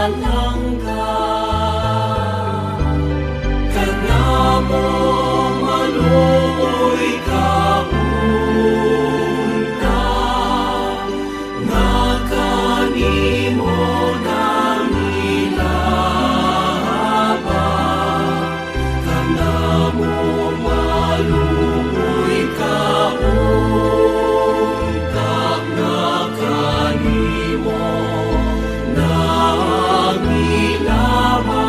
langka kanamo maluoy kaunta nga kanimo nang ilaba kanamo maluoy kaunta nga kanimo nang ilaba.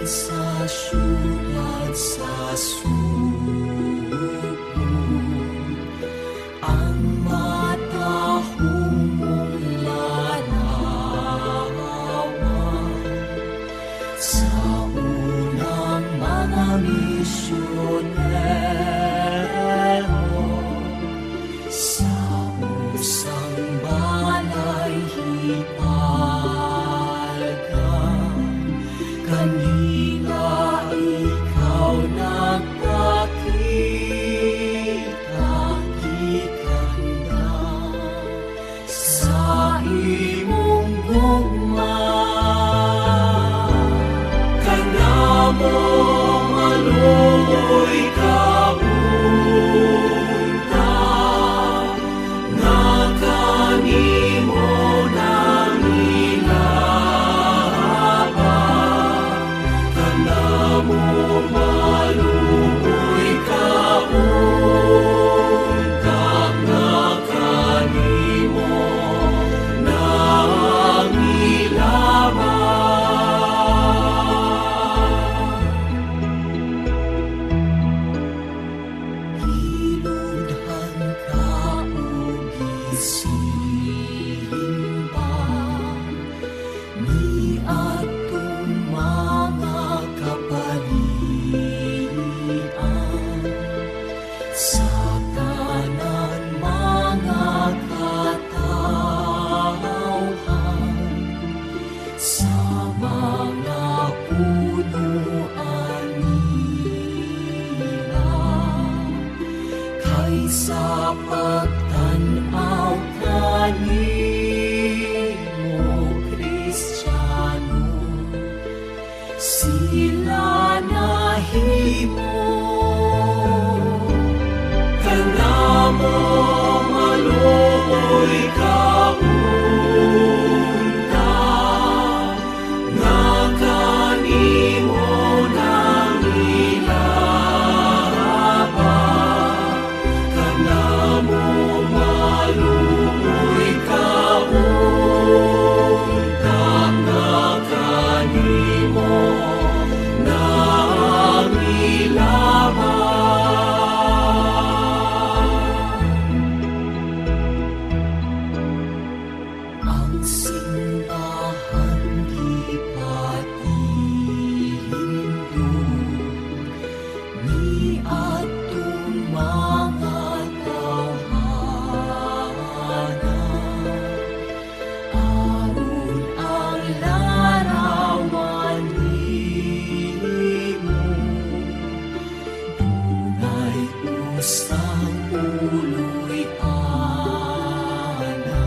Sa syudad sa suko ang matahong larawan sa unang mga misyonero sa usang balay hipalgan kanila ikaw nagpakita ikanda sa imong gugma kanamo maluoy kaunta nga kanimo nang ilaba kanamo maluoy kaunta nga kanimo nang ilaba. Hiludhan ka o gisimba ni atong mga kapalian sa tanan mga katawhan sa mga punuan nila kaysa pagtanaw kanimo Kristiyano sila nahimo kanamo maluoy kaunta nga kanimo nang ilaba kanamo maluoy kaunta nga kanimo nang ilaba. Ang simbahan di patihindog ni atong mga tawhana aron ang larawan nimo dunay usang uloy ana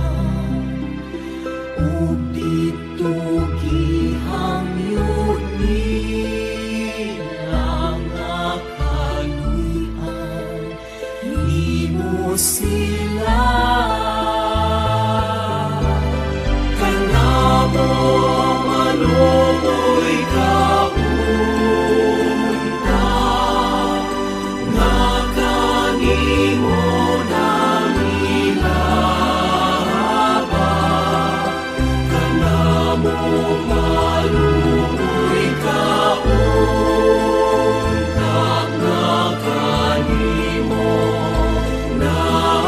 ug dito gihangyod nila nga kaluy-an nimo sila kanamo maluoy kaunta nga kanimo nang ilaba kanamo maluoy kaunta nga kanimo nang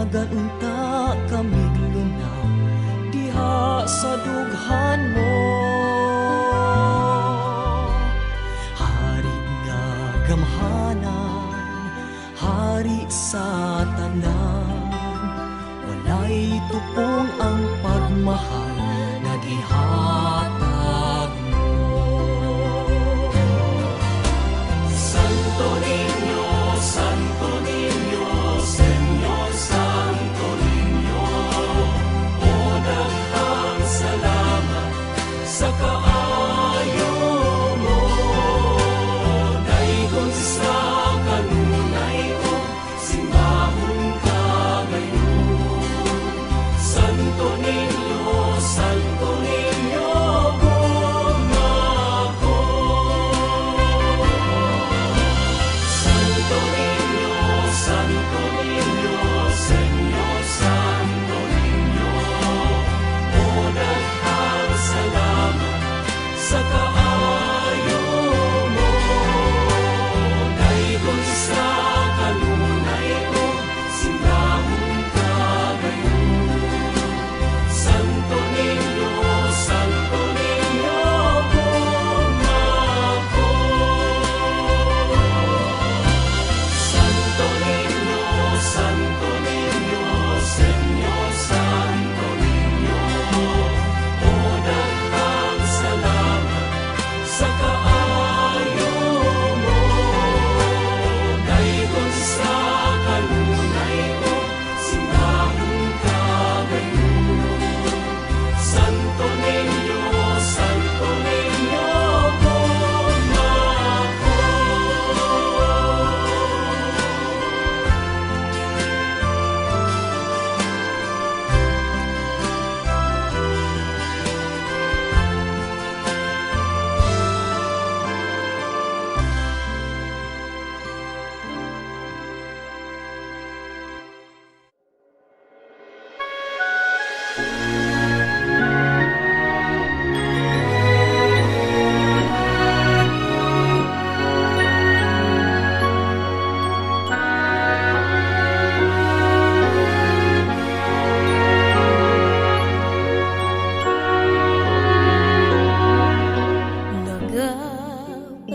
Naganunta kamig lunaw diha sa dughan mo. Hari nga gamhanan, hari sa tanan, walay tupong ang pagmahal na gihatag mo. Santo Niño, Santo Niño, Señor Santo Niño, o daghang salamat sa kaayo mo. Dayon sa kanunay o simbahon kagayon. Santo Niño, Santo Niño, gumako. Santo Niño, Santo Niño, Señor Santo Niño, o daghang salamat sa kaayo mo. Dayon sa kanunay o simbahon kagayon. Santo Niño, Santo Niño, gumako. Santo Niño, Santo Niño, Señor Santo Niño, o daghang salamat sa kaayo mo. Dayon sa kanunay o simbahon kagayon. Santo Niño, Santo Niño, gumako.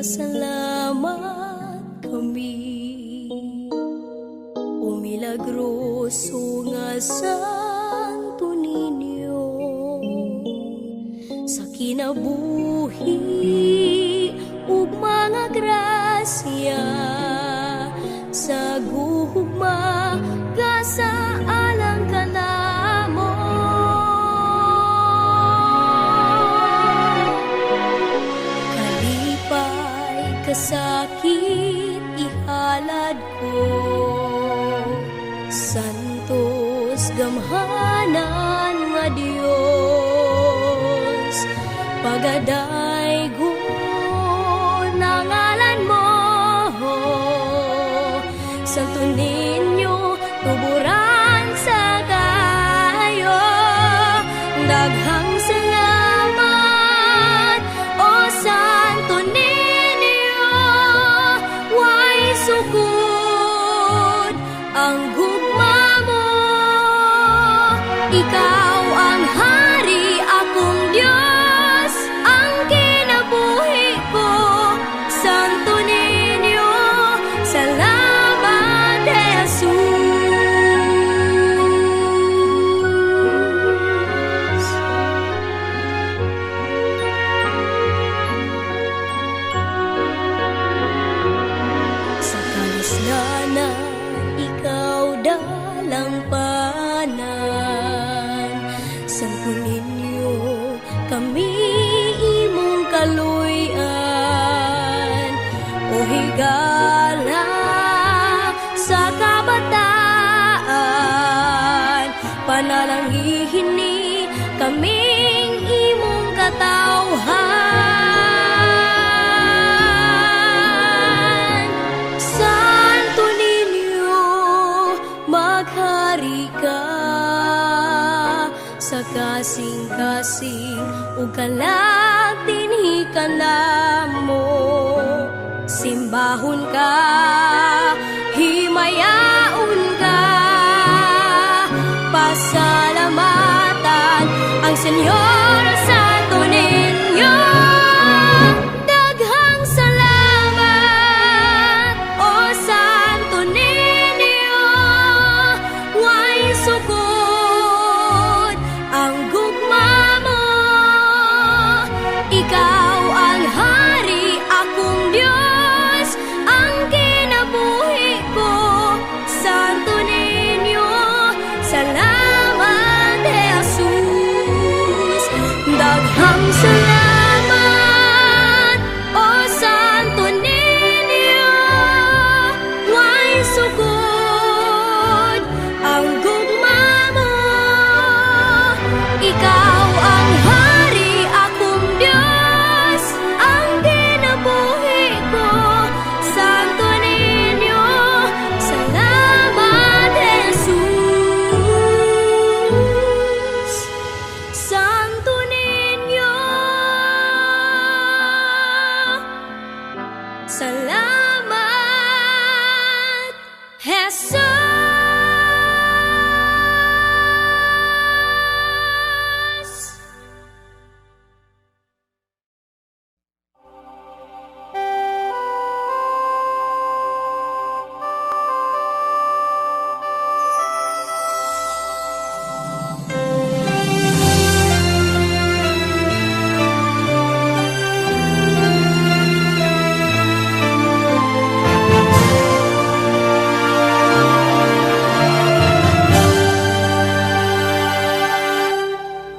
Nagpasalamat kami o milagroso nga Santo Niño sa kinabuhi ug mga grasya sa gugma kasaalang kanamo. Kalipay kasakit ihalad ko, santos gamhanan nga Dios, pagadaygo na ngalan mo. Santo Niño, tuburan sa kayo, daghang salamat, o Santo Niño. Way sukod ang gugma mo, ikaw ang hari, akong Diyos, ang kinabuhi ko. Santo Niño, salamat Jesus. Sa kalisdanan, ikaw dalang panan. Santo Niño, kami imong kaluyan, o higala sa kabataan. Panalangin ni kaming imong katawhan. Santo Niño, maghari ka sa kasing-kasing ug kalagtinhi ka namo. Simbahon ka, himayaon ka, ang Senyor Santo Niño. Daghang salamat, O Santo Niño. Way sugod ang gugma mo. Ikaw ang hari, akong Diyos, ang kinabuhi ko. Santo Niño, salamat, Jesus. Daghang salamat, O Santo Niño. Way sugod ang gugma mo. Ikaw ang hari, akong Diyos, ang kinabuhi ko. Santo Niño, salamat, Jesus. Santo Niño, salamat, Jesus.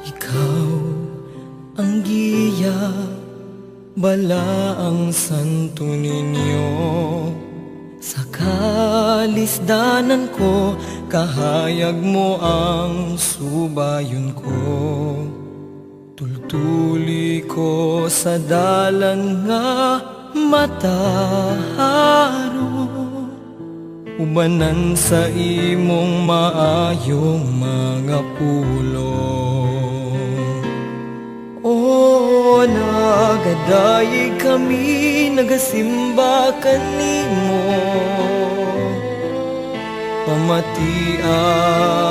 Ikaw ang giya, bala ang Santo Niño. Sa kalisdanan ko, kahayag mo ang subayon ko. Tultuli ko sa dalan nga mataharo, ubanan sa imong maayong mga pulong. O nagadayeg kami, nagasimba kanimo. Pamatia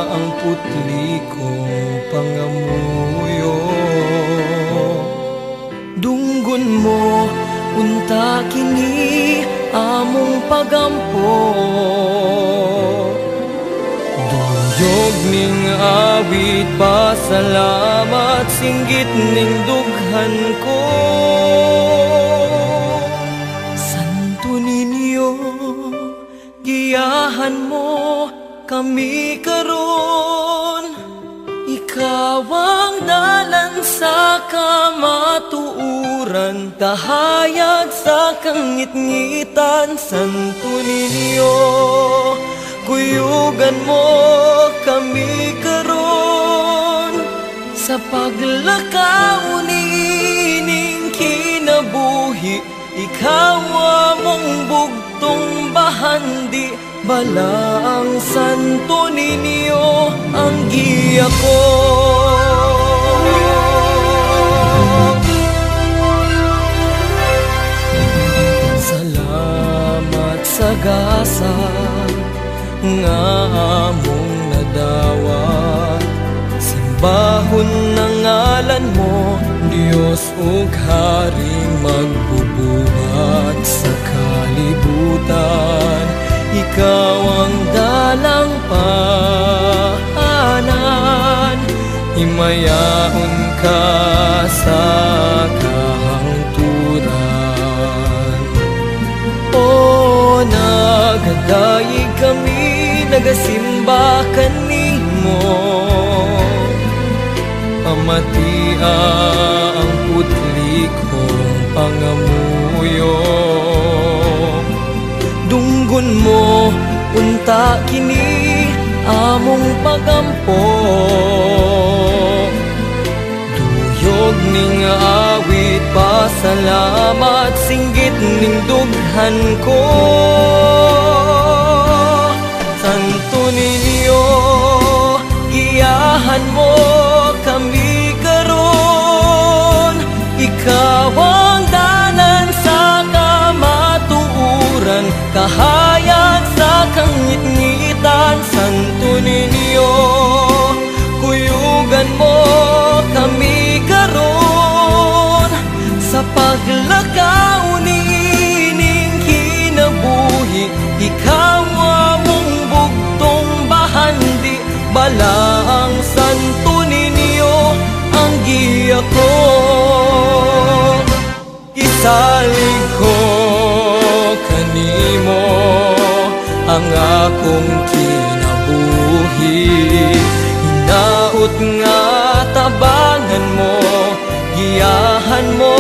ang putli kong pangamuyo. Dunggon mo, unta kini among pagampo. Duyog ning awit, pasalamat, singgit ning dughan ko. Santo Niño, giyahan mo kami karon. Ikaw ang dalan sa kamatuuran, kahayag sa kangit-ngitan. Santo Niño, kuyugan mo kami karon. Sa paglakaw nining kinabuhi, ikaw among bugtong bahandi. Balang Santo Niño ang giya ko. Salamat sa gasa nga among nadawat. Simbahon ng ngalan mo, Diyos ug Haring magbubuhat sa kalibutan. Ikaw ang dalang paanan, himayaon ka sa kahangturan. O nagadayeg kami, nagasimba kanimo. Pamatia ang putli kong pangamuyo. Dunggon mo, unta kini among pagampo. Duyog ning awit, pasalamat, singgit ning dughan ko. Santo Niño, giyahan mo kami karon. Ikaw ang dalan sa kamatuuran, kahayag sa kangit-ngitan. Santo Niño, kuyugan mo Isalig ko kanimo ang akong kinabuhi. Hinaot nga tabangan mo, giyahan mo,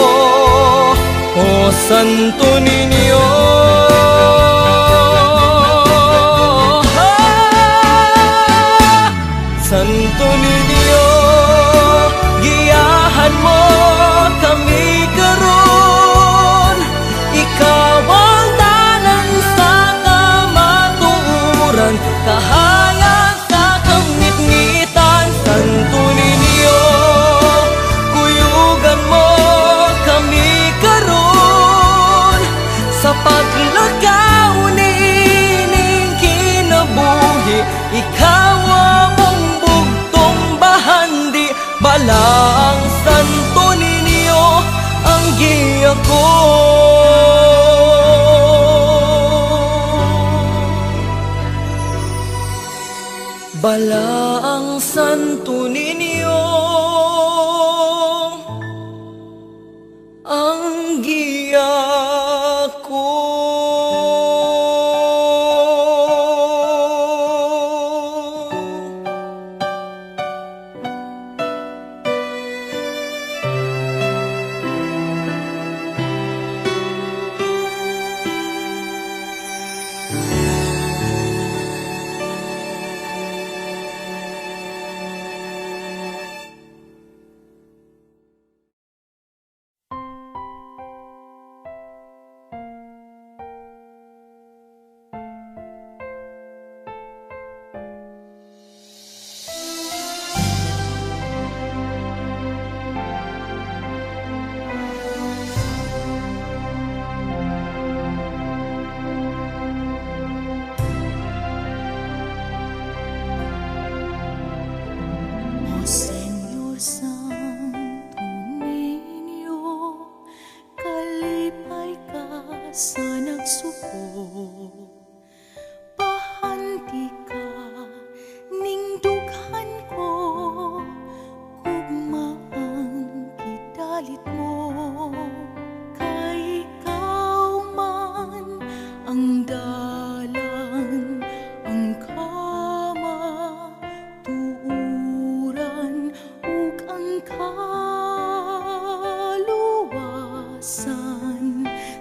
o Santo Niño. Santo Niño, giyahan mo kami karon. Ikaw ang tanan sa kamatuoran, kahayag sa kamit-ngitan. Santo Niño, kuyugan mo kami karon sa paglagaw nining kinabuhi. Ikaw among bugtong bahandi, balaang Santo Niño ang giya ko. Balaang Santo Niño ang giya ko. O Señor Santo Niño, kalipay ka sa nagsuko. Pahanti ka ning dughan ko, gugmaang gidalit mo. Kay ikaw man ang dalan, ang kamatuoran, ug ang kaluwasan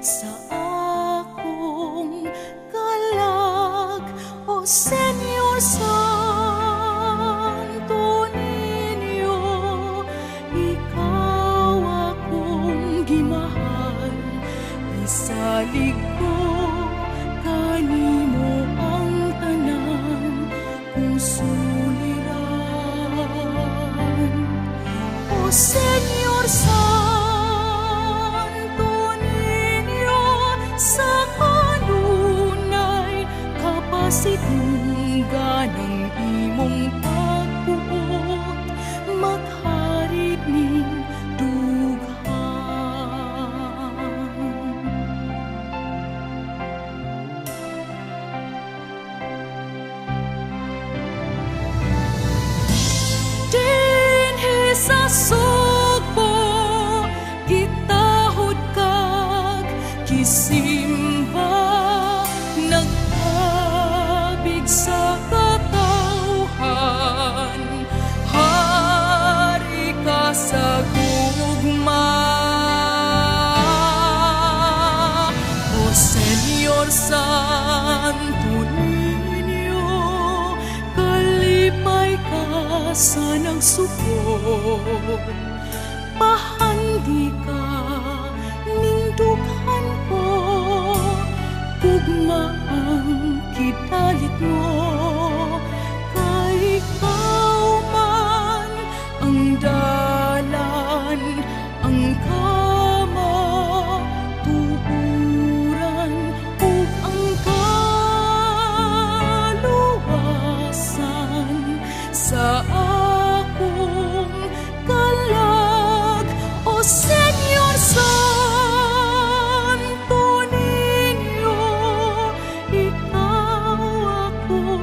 sa akong kalag. O Señor Santo Niño, ikaw akong gimahal. Isalig ko kanimo ang tanan kong suliran. O Señor Santo Niño, sa kanunay kapasidunggan ng imong pagbuot, magharit ning dughan. Dinhi sa sugbo, gitahod kag gisimba, nagpabig sa katawhan. Hari ka sa gugma, O Señor Santo Niño, kalipay ka sa nagsupot. Pahandi ka ning dughan ko, gugmaang kidalit mo. Kay ikaw man ang dalan, ang kamatuoran, ug ang kaluwasan sa akong kalag. O Señor Santo Niño, ikaw akong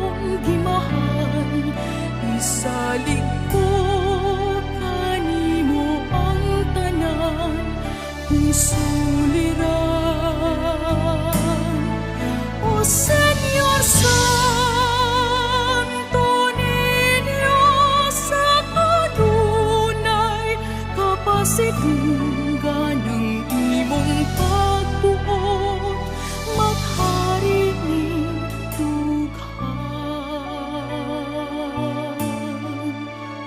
sidunggan ng imong pagbuot, maghari ning dughan.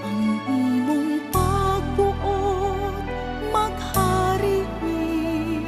Ang imong pagbuot, maghari ning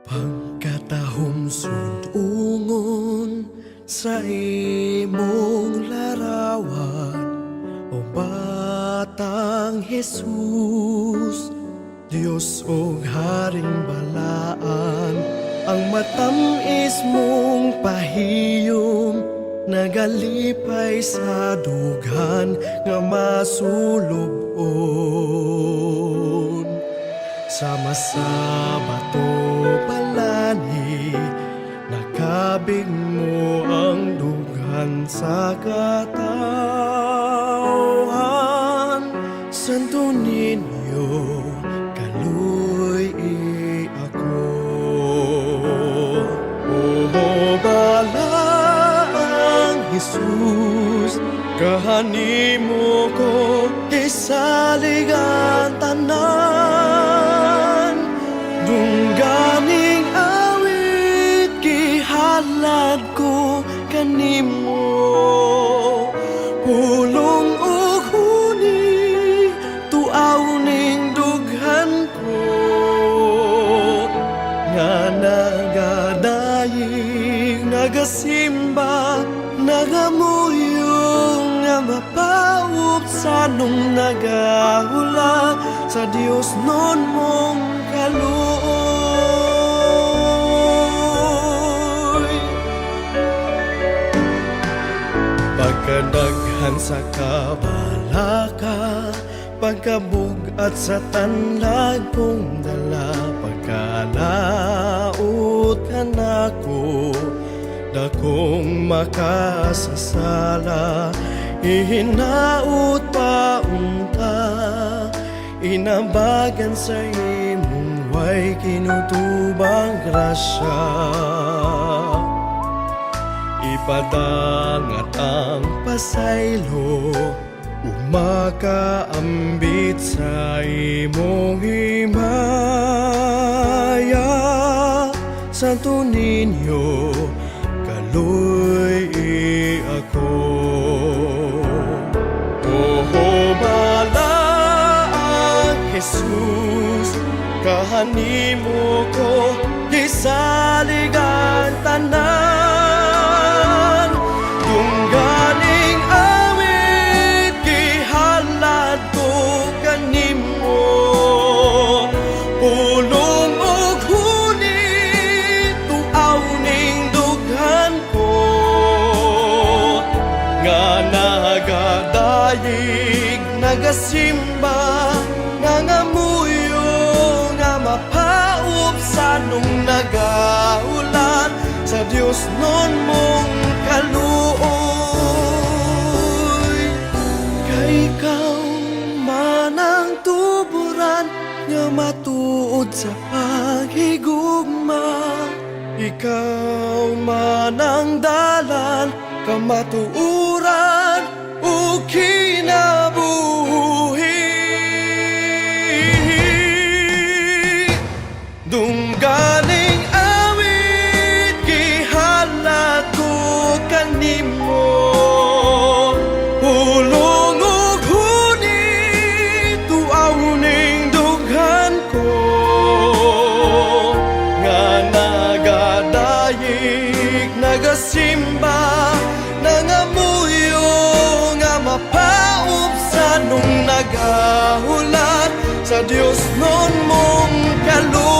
Pagkatahom sudungon sa imong larawan, o Batang Jesus, Dios o Haring Balaan, ang matamis mong pahiyom nagalipay sa dughan nga masulubon. Sama sa bato palani, nakabig mo ang dughan sa katawhan. Santo Niño, kaluy ako. O balaang Jesus, kahani mo ko kisaligan tanan. Dungganing awit gihalad ko kanimo, pulong ug huni tuaw ning dughan ko, nga nagadayig nagasimba nagamuyong nga mapawop sa nung nagahula sa Dios non mong kaluoy. Pagkadaghan sa kabalaka, pagkabugat sa tanlag kong dala, pagkalaot ka nako, dakong makasasala, ihinaot pa unta, inabagan sa imong way kinutubang grasya. Ipadangat ang pasaylo, umakaambit sa imong himaya. Santo Niño, kaluy ako. Balaang Jesus, kahani mo ko kisaligan tanan. Dungganing awit gihalad ko kanimo, pulong ug huni tuaw ning dughan ko, nga nagadayig nagasimba nangamuyo nga mapaub sa nung nagaulan sa Dios non mong kaluoy. Kay ikaw manang tuburan nga matuod sa paghigugma, ikaw manang dalan kamatuuran o kinabuhi. Dungganing awit gihalad ko kanimo, pulong ug huni tuaw ning dughan ko, nga nagadayig nagasimba nangamuyo nga mapaub sa nung nagahulat sa Dios non mong kaluoy.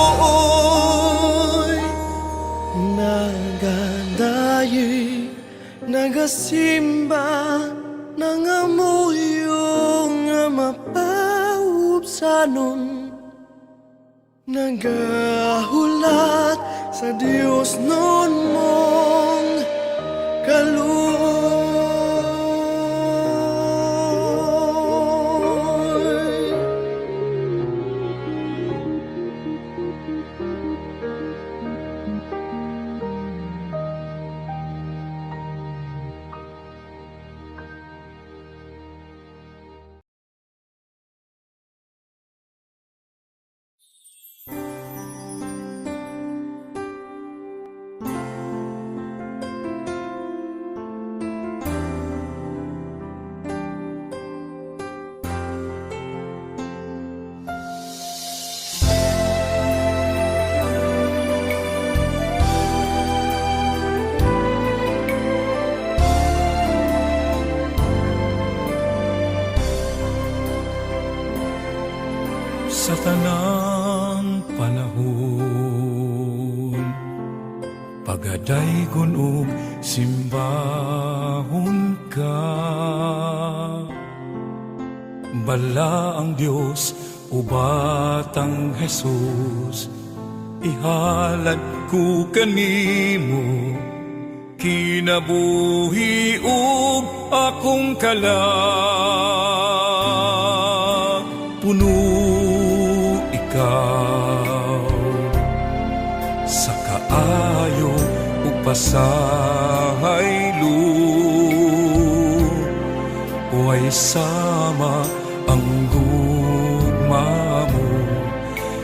Nagadayig nagasimba nangamuyo nga sanon nagahulat sa Dios nun mong kaluoy. Sa tanang panahon, pagaday gunog simbahon ka. Bala ang Diyos o batang Jesus, ihalad ko kanimo, kinabuhi ug akong kalag. Puno ikaw sa kaayo ug pasahaylo, way sama ang gugma mo.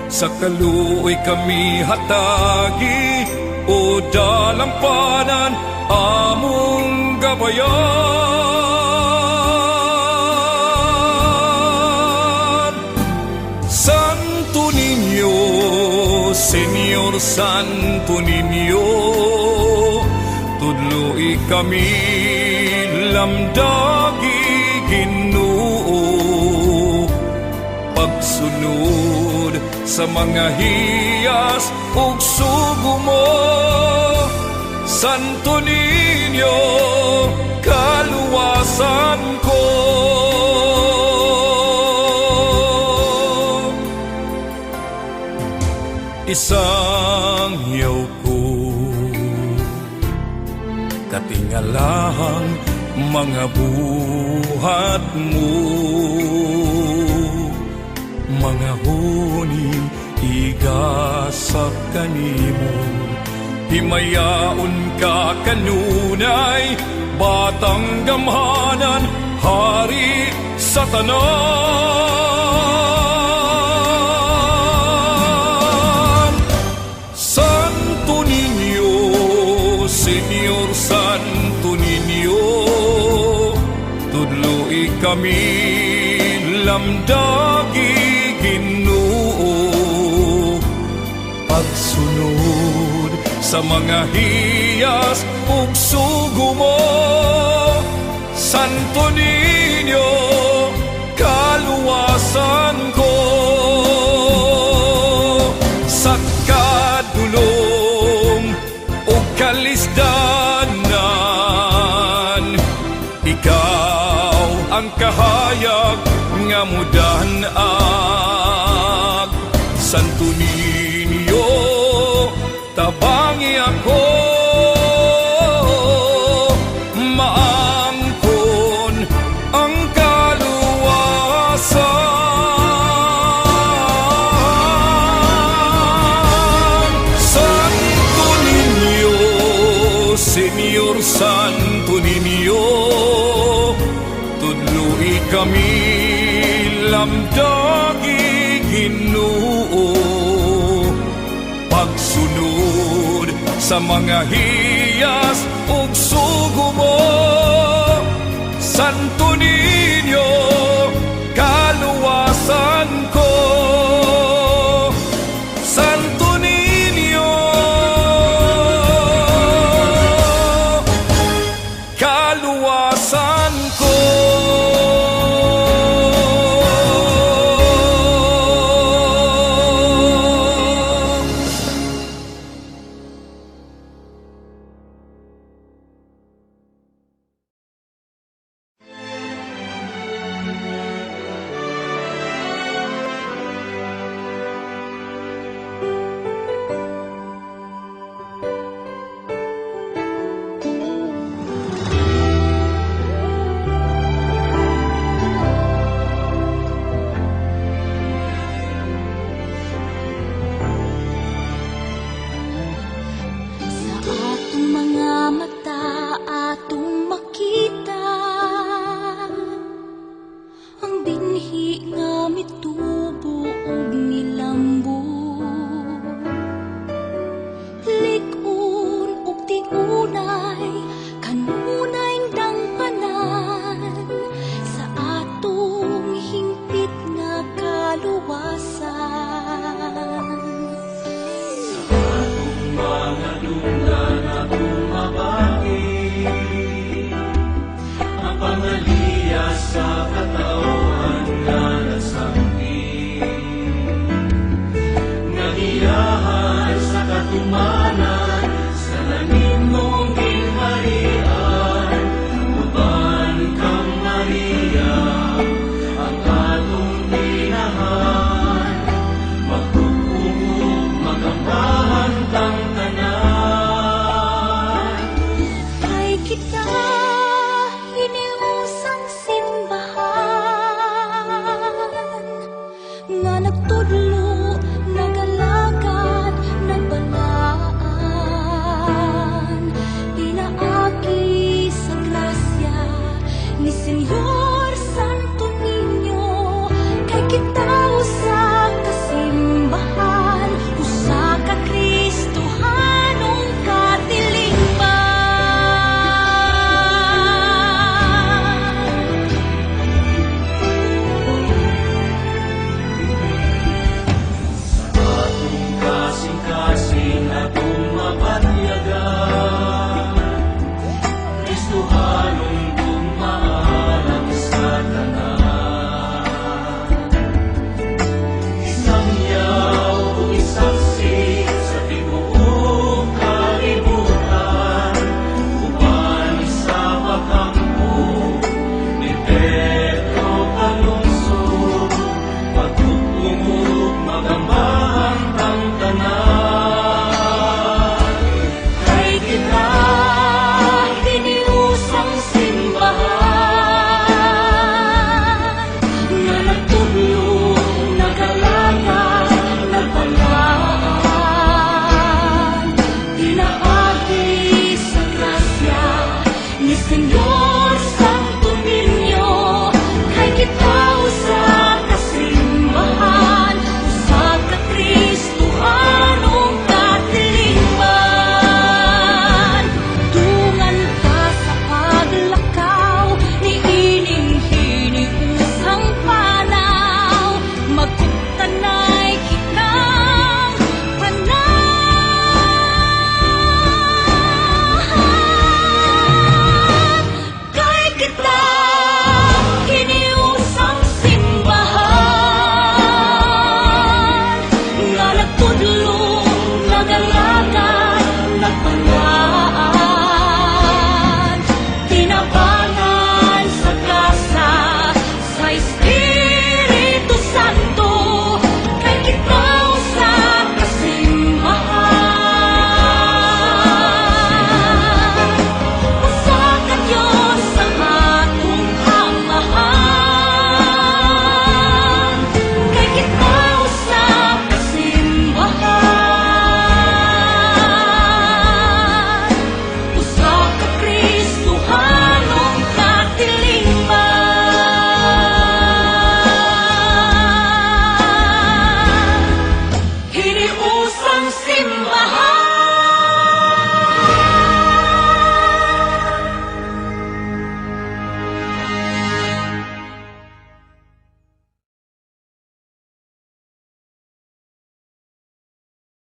Sa kaluoy kami hatagi o dalampanan among gabayan. Santo Niño, Señor Santo Niño, tudloi kami lamdagi Ginoo, pagsunod sa mga hiyas ug sugo mo. Santo Niño, kaluwasan ko. Isang yaw ko, katingalahang mga buhat mo, mga huning igasak kanimo. Himayaon ka kanunay, batang gamhanan, hari sa tanan. Santo Niño, Señor Santo Niño, tudloi kami lamdagi Ginoo, pagsunod sa mga hiyas ug sugo mo. Santo Niño, kaluwasan ko. Sa kadulong o kalisdanan, ikaw ang kahayag nga mudanag. Santo Niño, tabangi ako, maangkon ang kaluwasan. Santo Niño, Señor Santo Niño, tudloi kami lamdagi Ginoo, pagsunod sa mga hiyas ug sugo mo. Santo Niño, kaluwasan ko. Santo Niño, kaluwasan ko. nga mituod